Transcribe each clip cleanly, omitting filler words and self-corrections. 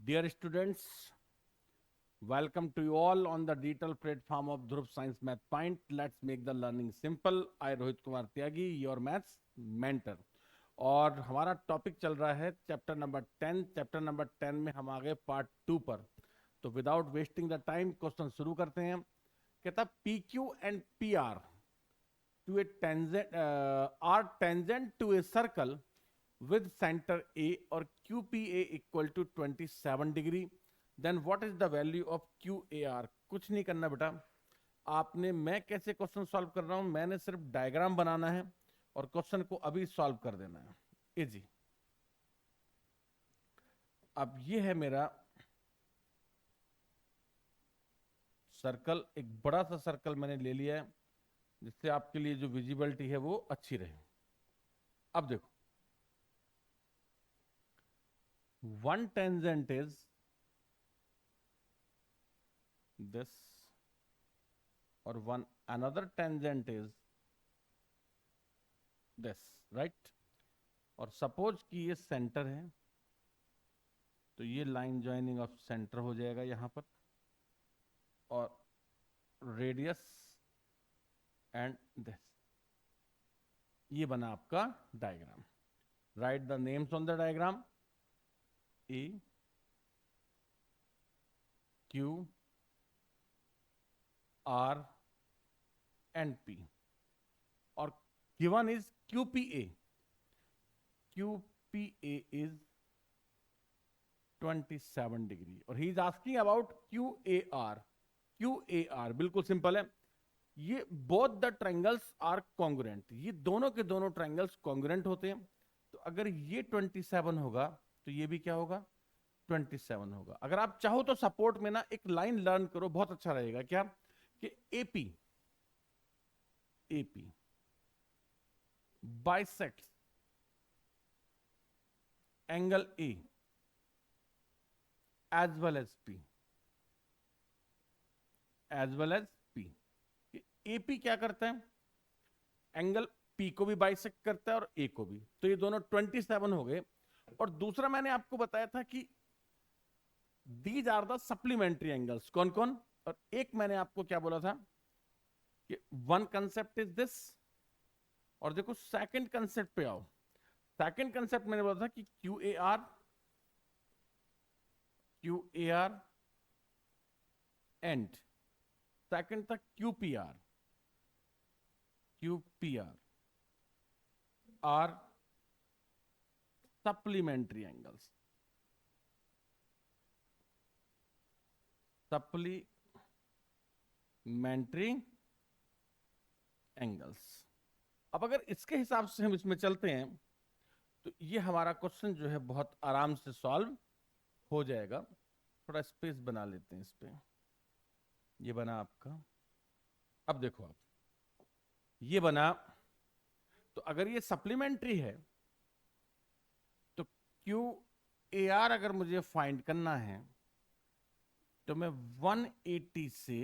Dear students, welcome to you all on the digital platform of Dhruv Science Math Point. Let's make the learning simple. I Rohit Kumar Tyagi, your maths mentor. और हमारा topic चल रहा है chapter number 10। Chapter number 10 में हम आ गए part 2 पर। तो without wasting the time question शुरू करते हैं। कहता P Q and P R to a tangent are tangent to a circle with center A or QPA equal to 27 degree, then what is the value of QAR? कुछ नहीं करना बेटा आपने। मैं कैसे क्वेश्चन सॉल्व कर रहा हूं, मैंने सिर्फ डायग्राम बनाना है और क्वेश्चन को अभी सॉल्व कर देना है। इजी। अब ये है मेरा सर्कल, एक बड़ा सा सर्कल मैंने ले लिया है जिससे आपके लिए जो विजिबिलिटी है वो अच्छी रहे। अब देखो, one tangent is this or one another tangent is this, right? और सपोज कि ये सेंटर है तो ये लाइन ज्वाइनिंग ऑफ सेंटर हो जाएगा यहां पर, और रेडियस एंड दिस, ये बना आपका diagram. Right the names on the diagram. E, Q, R and P, और given is QPA. QPA is 27 degree और he is asking about QAR. QAR बिल्कुल सिंपल है। ये both the triangles are congruent, ये दोनों के दोनों ट्रायंगल्स कॉन्ग्रुएंट होते हैं। तो अगर ये 27 होगा तो ये भी क्या होगा, 27 होगा। अगर आप चाहो तो सपोर्ट में ना एक लाइन लर्न करो, बहुत अच्छा रहेगा। क्या कि AP bisects angle A as well as P, AP क्या करता है, एंगल पी को भी बाइसेक्ट करता है और ए को भी। तो ये दोनों 27 हो गए। और दूसरा मैंने आपको बताया था कि these are the supplementary angles. कौन कौन? और एक मैंने आपको क्या बोला था कि वन कंसेप्ट इज दिस, और देखो सेकंड कंसेप्ट पे आओ। सेकंड कंसेप्ट मैंने बोला था कि Q A R and second था Q P R R supplementary angles. अब अगर इसके हिसाब से हम इसमें चलते हैं तो ये हमारा क्वेश्चन जो है बहुत आराम से सॉल्व हो जाएगा। थोड़ा स्पेस बना लेते हैं इस पे। ये बना आपका। अब देखो आप, ये बना। तो अगर ये सप्लीमेंट्री है तो क्यू ए आर अगर मुझे फाइंड करना है तो मैं 180 से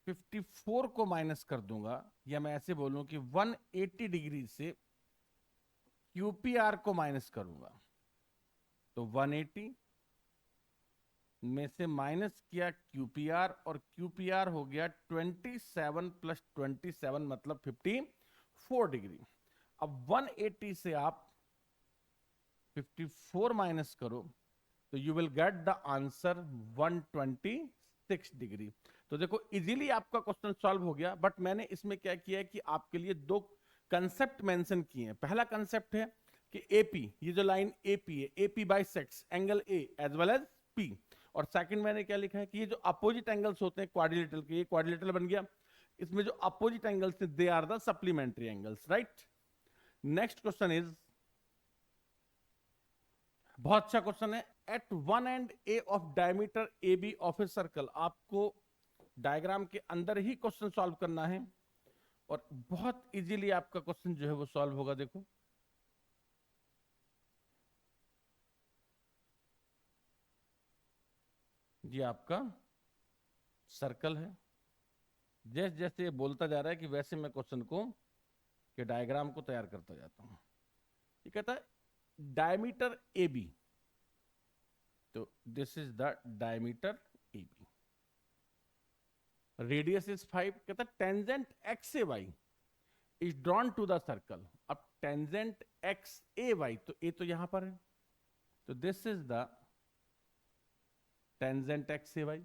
54 को माइनस कर दूंगा, या मैं ऐसे बोलूं कि 180 डिग्री से क्यूपीआर को माइनस करूंगा। तो 180 में से माइनस किया क्यूपीआर, और क्यूपीआर हो गया 27 प्लस 27 मतलब 54 डिग्री। अब 180 से आप 54 माइनस करो तो you will get the answer 126 degree. तो देखो इजीली आपका क्वेश्चन सॉल्व हो गया। बट मैंने इसमें क्या किया है कि आपके लिए दो कंसेप्ट मेंशन किए हैं। पहला कंसेप्ट है कि एपी, ये जो लाइन एपी है, AP bisects angle A as well as P. और सेकंड मैंने क्या लिखा है कि ये जो अपोजिट एंगल्स होते हैं क्वाड्रिलेटरल के, ये क्वाड्रिलेटरल बन गया। इसमें जो opposite angles they are the supplementary angles, right. Next question is, बहुत अच्छा क्वेश्चन है। At one end A of diameter A B of a circle. आपको डायग्राम के अंदर ही क्वेश्चन सॉल्व करना है और बहुत इजीली आपका क्वेश्चन जो है वो सॉल्व होगा। देखो ये आपका सर्कल है। जैसे जैसे ये बोलता जा रहा है कि वैसे मैं क्वेश्चन को के डायग्राम को तैयार करता जाता हूं। ये कहता है डायमीटर ए बी तो this is the diameter A B, radius is 5, कहता tangent X A Y is drawn to the circle. अब टेंजेंट एक्स ए वाई, तो ए तो यहां पर है, तो this is the tangent X A Y.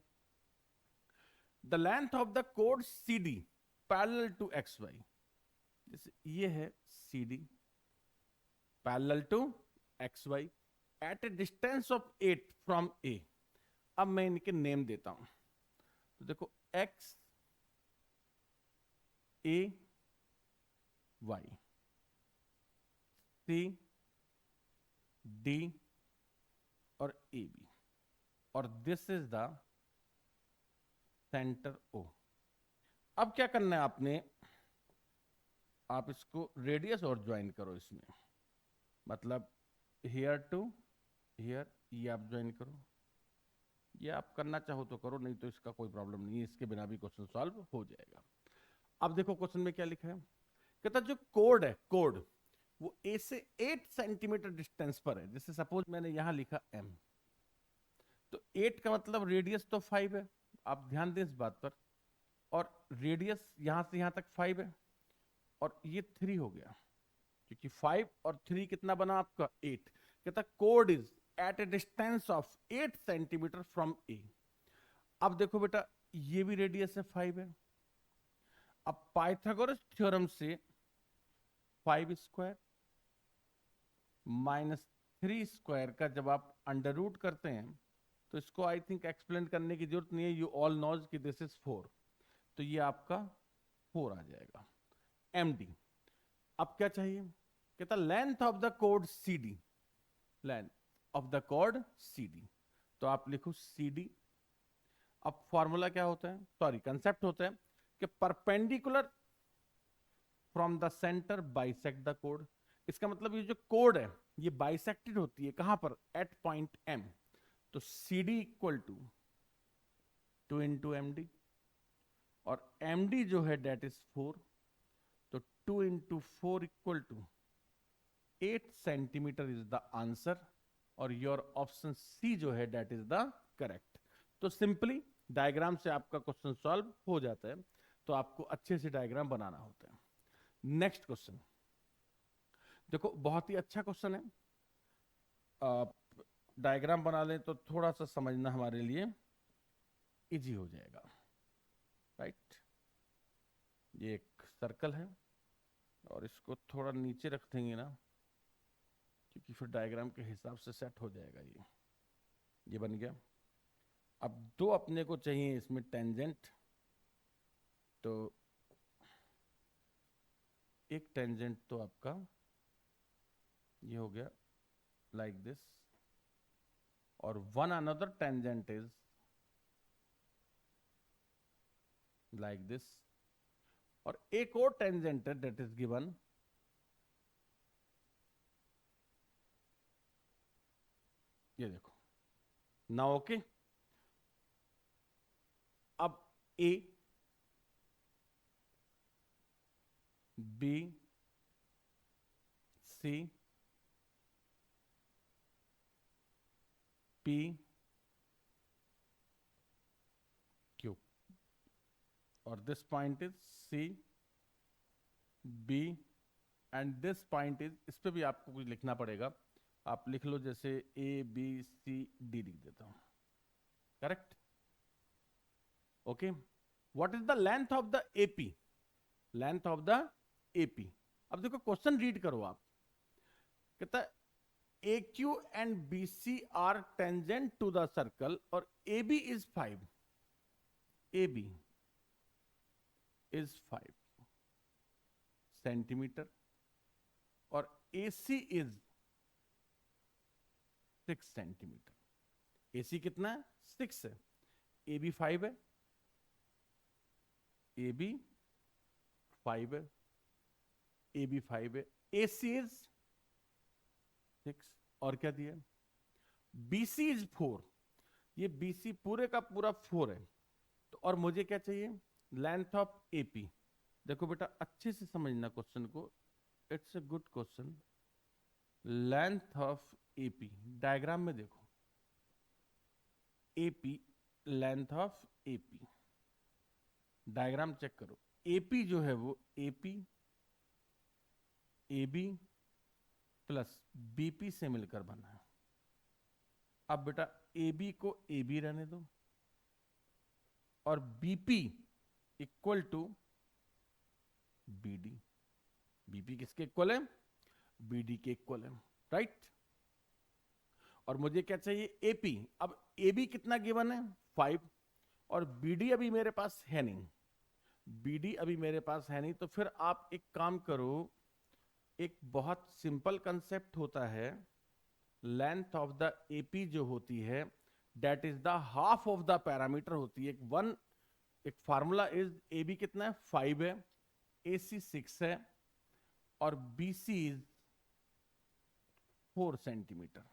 The length of the कोड C D parallel to X Y, जैसे ये है C D parallel to X Y at a distance of 8 from A. अब मैं इनके नेम देता हूं, तो देखो X A Y, C D और ए बी, और this is the centre O. अब क्या करना है आपने, आप इसको रेडियस और ज्वाइन करो इसमें, मतलब हियर टू हियर, ये आप ज्वाइन करो। ये आप करना चाहो तो करो, नहीं तो इसका कोई प्रॉब्लम नहीं है, इसके बिना भी क्वेश्चन सॉल्व हो जाएगा। अब देखो क्वेश्चन में क्या लिखा है, कहता जो कोड है, कोड वो ए से 8 सेंटीमीटर डिस्टेंस पर है। जैसे सपोज मैंने यहां लिखा m, तो 8 का मतलब रेडियस तो 5 है, आप ध्यान दें इस बात पर, और रेडियस यहां से यहां तक 5 है, और ये 3 हो गया, क्योंकि 5 और 3 कितना बना आपका 8। कहता कोड is at a distance of 8 centimetre from A. अब देखो बेटा, ये भी रेडियस है 5 है। अब पाइथागोरस थ्योरम से 5 स्क्वायर माइनस 3 स्क्वायर का जब आप अंडर रूट करते हैं, तो इसको आई थिंक एक्सप्लेन करने की जरूरत नहीं है, यू ऑल नोज कि दिस इज 4, तो ये आपका 4 आ जाएगा md। अब क्या चाहिए, कहता लेंथ ऑफ द कोड C D, length of the कोड सी डी, तो आप लिखो सी डी। अब फॉर्मूला क्या होता है, सॉरी कंसेप्ट होता है कि perpendicular from the centre bisect the code. इसका मतलब ये जो कोड है ये बाइसेक्टेड होती है कहां पर, एट पॉइंट m। तो C D equal to 2 into M D, और एम डी जो है डेट इज 4, तो 2 into 4 equal to 8 centimetre is the answer, और योर ऑप्शन सी जो है डेट इज द करेक्ट। तो सिंपली डायग्राम से आपका क्वेश्चन सॉल्व हो जाता है, तो आपको अच्छे से डायग्राम बनाना होता है। नेक्स्ट क्वेश्चन देखो, बहुत ही अच्छा क्वेश्चन है, डायग्राम बना लें तो थोड़ा सा समझना हमारे लिए इजी हो जाएगा, राइट। ये एक सर्कल है, और इसको थोड़ा नीचे रख देंगे ना, क्योंकि फिर डायग्राम के हिसाब से सेट हो जाएगा। ये बन गया। अब दो अपने को चाहिए इसमें टेंजेंट, तो एक टेंजेंट तो आपका ये हो गया लाइक दिस, और one another tangent is like this, और एक और टेंजेंट है दैट इज गिवन ये देखो ना, ओके। अब A B C P Q, और this point is C B, and this point is, इस पे भी आपको कुछ लिखना पड़ेगा, आप लिख लो, जैसे ए बी सी डी लिख देता हूं, correct, okay. What is the length of the AP, length of the AP. अब देखो क्वेश्चन रीड करो आप, कहता है A Q and B C are tangent to the circle, और A B is 5, A B is 5 centimetre, और A C is 6 centimetre. ए सी कितना है, 6 है, ए बी 5 है, ए बी 5 है, ए बी 5 है, ए सी इज 6, और क्या दिया, बी सी इज 4, ये बी सी पूरे का पूरा 4 है, तो और मुझे क्या चाहिए, लेंथ ऑफ एपी। देखो बेटा अच्छे से समझना क्वेश्चन को, it's a good question. Length of AP diagram में देखो, AP, length of AP, diagram check करो। एपी जो है वो एपी एबी प्लस बीपी से मिलकर बना है। अब बेटा एबी को एबी रहने दो और BP equal to BD. BP किसके इक्वल है? बीडी के इक्वल है, राइट। और मुझे क्या चाहिए? एपी। अब एबी कितना गिवन है? 5, और बीडी अभी मेरे पास है नहीं। बीडी अभी मेरे पास है नहीं, तो फिर आप एक काम करो, एक बहुत सिंपल कंसेप्ट होता है, लेंथ ऑफ द एपी जो होती है that is the half of the parameter होती है। एक फार्मूला इज एबी कितना है? 5 है, एसी 6 है और बीसी इज 4 सेंटीमीटर।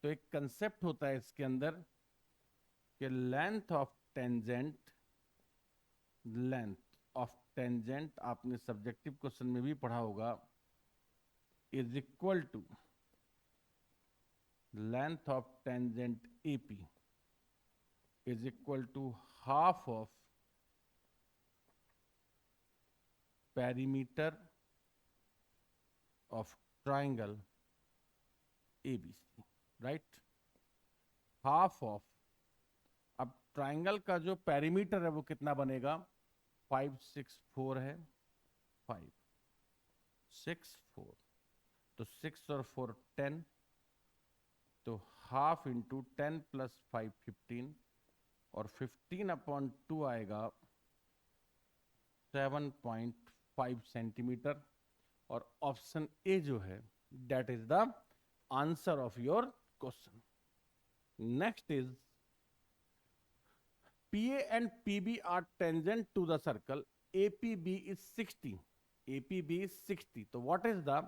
तो एक कंसेप्ट होता है इसके अंदर कि लेंथ ऑफ टेंजेंट आपने सब्जेक्टिव क्वेश्चन में भी पढ़ा होगा, is equal to length of tangent AP is equal to half of perimeter of triangle ABC, right. Half of, अब ट्राइंगल का जो पेरीमीटर है वो कितना बनेगा? 5 6 4 है, 5 6 4, तो 6 और 4 10, तो हाफ इंटू 10 प्लस 5 15, और 15/2 आएगा 7.5 सेंटीमीटर। और ऑप्शन ए जो है that is the answer of your question. Next is PA and PB are tangent to the circle. APB is 60. APB is 60. तो what is the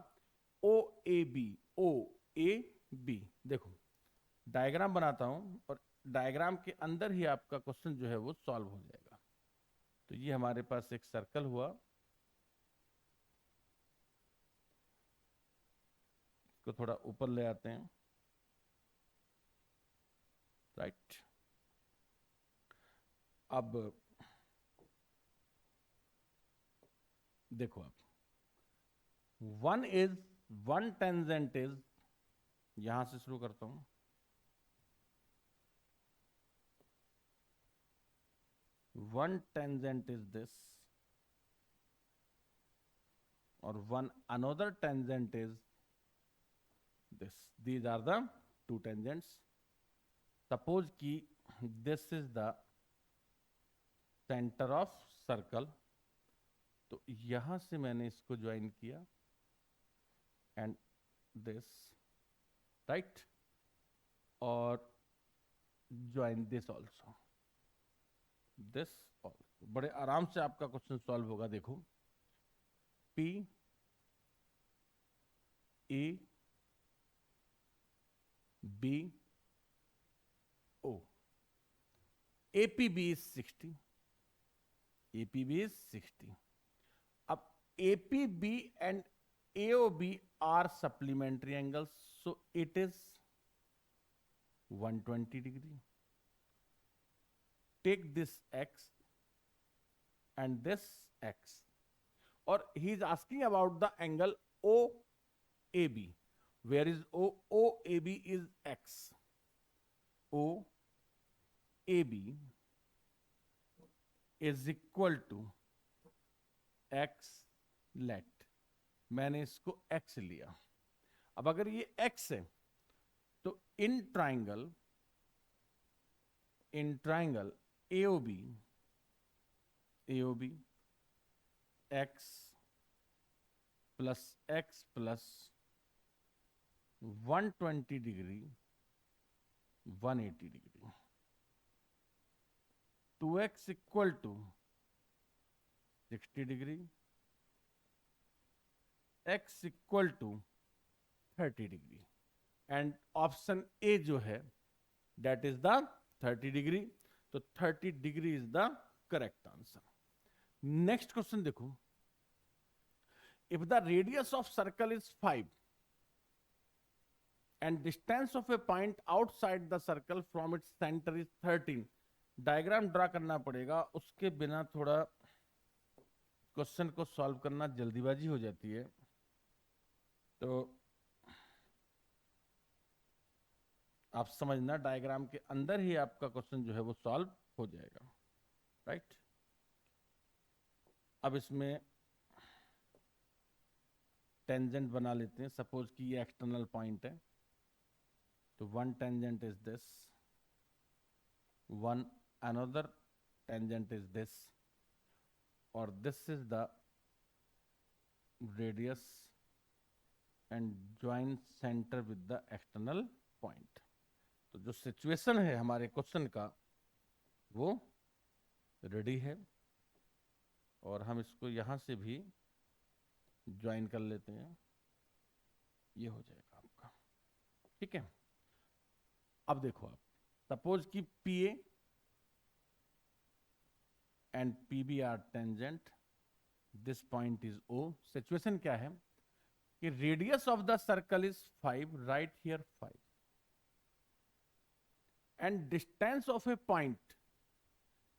OAB? OAB देखो diagram बनाता हूं और डायग्राम के अंदर ही आपका क्वेश्चन जो है वो सॉल्व हो जाएगा। तो ये हमारे पास एक सर्कल हुआ, इसको थोड़ा ऊपर ले आते हैं, राइट। अब देखो आप, वन टेंजेंट इज, यहां से शुरू करता हूं, वन टेंजेंट इज दिस और one another tangent is this. These are the two tangents. Suppose कि this is the center of circle, तो यहां से मैंने इसको ज्वाइन किया एंड दिस, राइट, और join this also, this also. बड़े आराम से आपका क्वेश्चन सॉल्व होगा। देखो P A B O, APB is 60, APB is 60. अब APB and AOB are supplementary angles, so it is 120 degree. Take this X and this X, or he is asking about the angle OAB. Where is OAB is X. OAB is equal to X let, मैंने इसको X लिया। अब अगर ये X है तो in triangle AOB X plus 120 degree 180 degree, 2x equal to 60 degree, x equal to 30 degree, and option A जो है दैट इज द 30 डिग्री। तो 30 degree is the correct answer. Next question देखो, if the radius of circle is 5, and distance of a point outside the circle from its centre is 13। Diagram draw करना पड़ेगा, उसके बिना थोड़ा question को solve करना जल्दीबाजी हो जाती है। तो आप समझना, डायग्राम के अंदर ही आपका क्वेश्चन जो है वो सॉल्व हो जाएगा, राइट। अब इसमें टेंजेंट बना लेते हैं। सपोज कि ये एक्सटर्नल पॉइंट है, तो one tangent is this, one another tangent is this, और this is the radius and join centre with the external point. तो जो सिचुएशन है हमारे क्वेश्चन का वो रेडी है, और हम इसको यहां से भी ज्वाइन कर लेते हैं, ये हो जाएगा आपका, ठीक है। अब देखो आप, सपोज कि P A and P B are tangent, this point is O. Situation क्या है कि radius of the circle is 5, right here 5, and distance of a point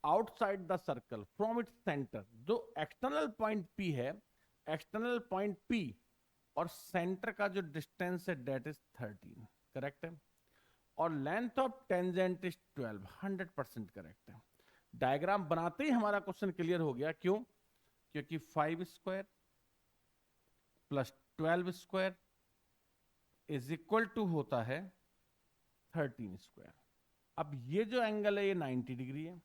outside the circle from its centre, जो external point P है, external point P और centre का जो distance है that is 13, correct है। और length of tangent is 12, 100% correct है। Diagram बनाते ही हमारा क्वेश्चन क्लियर हो गया। क्यों? क्योंकि 5 square plus 12 square is equal to होता है 13 स्क्वायर। अब ये जो एंगल है ये 90 डिग्री है,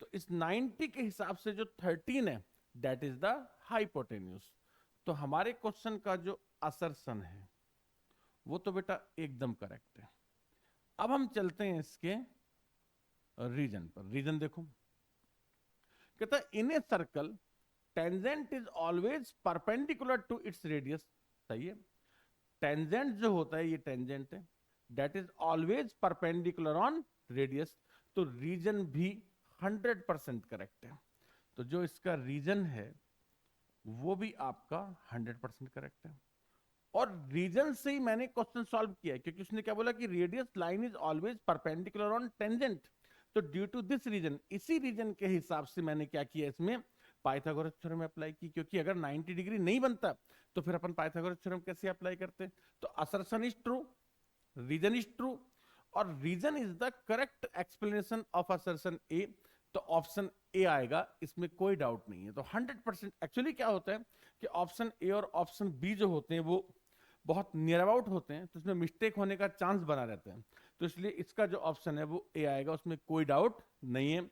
तो इस 90 के हिसाब से जो 13 है दैट इज द हाइपोटेन्यूज। तो हमारे क्वेश्चन का जो असर्शन है वो तो बेटा एकदम करेक्ट है। अब हम चलते हैं इसके रीजन पर। रीजन देखो, कहता है in a circle tangent is always perpendicular to its radius. सही है, टेंजेंट जो होता है ये टेंजेंट है, that is always perpendicular on radius. तो रीजन भी 100% करेक्ट है। तो जो इसका रीजन है वो भी आपका 100% करेक्ट है। और रीजन से ही मैंने क्वेश्चन सॉल्व किया, क्योंकि उसने क्या बोला कि radius line is always perpendicular on tangent. तो ड्यू टू दिस रीजन, इसी रीजन के हिसाब से मैंने क्या किया, इसमें पाइथागोरस थ्योरम अप्लाई की। क्योंकि अगर 90 डिग्री नहीं बनता तो फिर अपन पाइथागोरस थ्योरम कैसे अप्लाई करते। तो assertion is true, reason is true, और reason is the correct explanation of assertion A. तो ऑप्शन ए आएगा, इसमें कोई डाउट नहीं है। तो 100%। एक्चुअली क्या होता है कि ऑप्शन ए और ऑप्शन बी जो होते हैं वो बहुत नियर अबाउट होते हैं, तो इसमें मिस्टेक होने का चांस बना रहता है। तो इसलिए इसका जो ऑप्शन है वो ए आएगा, उसमें कोई डाउट नहीं है।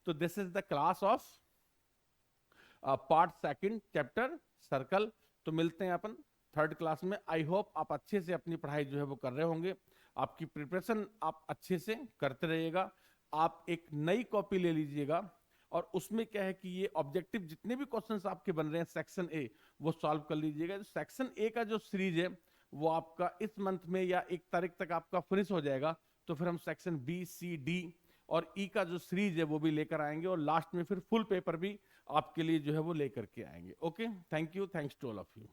तो this is the class of part second chapter circle. तो मिलते हैं अपन थर्ड क्लास में। आई होप आप अच्छे से अपनी पढ़ाई जो है वो कर रहे होंगे, आपकी प्रिपरेशन आप अच्छे से करते रहिएगा। आप एक नई कॉपी ले लीजिएगा, और उसमें क्या है कि ये ऑब्जेक्टिव जितने भी क्वेश्चंस आपके बन रहे हैं सेक्शन ए, वो सॉल्व कर लीजिएगा। सेक्शन ए का जो सीरीज है वो आपका इस मंथ में या 1 तारीख तक आपका फिनिश हो जाएगा। तो फिर हम सेक्शन बी, सी, डी और ई का जो सीरीज है वो भी लेकर आएंगे, और लास्ट में फिर फुल पेपर भी आपके लिए जो है वो लेकर के आएंगे। Okay, thank you, thanks to all of you.